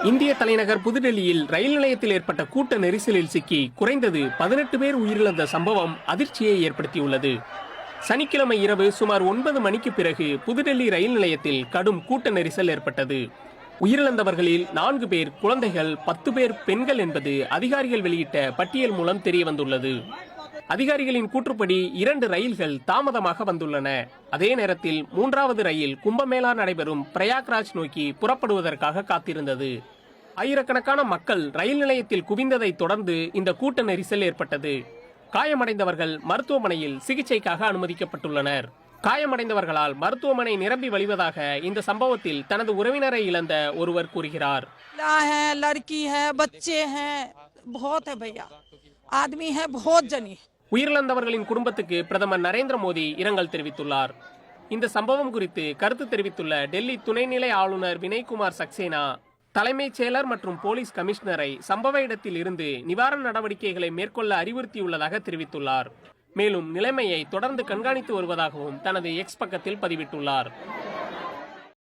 இந்திய தலைநகர் புதுடெல்லியில் ரயில் நிலையத்தில் ஏற்பட்ட கூட்ட நெரிசலில் சிக்கி குறைந்தது 18 பேர் உயிரிழந்த சம்பவம் அதிர்ச்சியை ஏற்படுத்தியுள்ளது. சனிக்கிழமை இரவு சுமார் 9 மணிக்கு பிறகு புதுடெல்லி ரயில் நிலையத்தில் கடும் கூட்ட நெரிசல் ஏற்பட்டது. உயிரிழந்தவர்களில் 4 பேர் குழந்தைகள், 10 பேர் பெண்கள் என்பது அதிகாரிகள் வெளியிட்ட பட்டியல் மூலம் தெரிய வந்துள்ளது. அதிகாரிகளின் கூற்றுப்படி 2 ரயில்கள் தாமதமாக வந்துள்ளன. அதே நேரத்தில் 3வது ரயில் கும்பமேளா நடைபெறும் பிரயாக்ராஜ் நோக்கி புறப்படுவதற்காக காத்திருந்தது. ஆயிரக்கணக்கான மக்கள் ரயில் நிலையத்தில் குவிந்ததை தொடர்ந்து இந்த கூட்ட நெரிசல் ஏற்பட்டது. காயமடைந்தவர்கள் மருத்துவமனையில் சிகிச்சைக்காக அனுமதிக்கப்பட்டுள்ளனர். காயமடைந்தவர்களால் மருத்துவமனை நிரம்பி வழிவதாக இந்த சம்பவத்தில் தனது உறவினரை இழந்த ஒருவர் கூறுகிறார். உயிரிழந்தவர்களின் குடும்பத்துக்கு பிரதமர் நரேந்திர மோடி இரங்கல் தெரிவித்துள்ளார். இந்த சம்பவம் குறித்து கருத்து தெரிவித்துள்ள டெல்லி துணைநிலை ஆளுநர் வினய்குமார் சக்சேனா, தலைமைச் செயலர் மற்றும் போலீஸ் கமிஷனரை சம்பவ இடத்தில் இருந்து நிவாரண நடவடிக்கைகளை மேற்கொள்ள அறிவுறுத்தியுள்ளதாக தெரிவித்துள்ளார். மேலும் நிலைமையை தொடர்ந்து கண்காணித்து வருவதாகவும் தனது எக்ஸ் பக்கத்தில் பதிவிட்டுள்ளார்.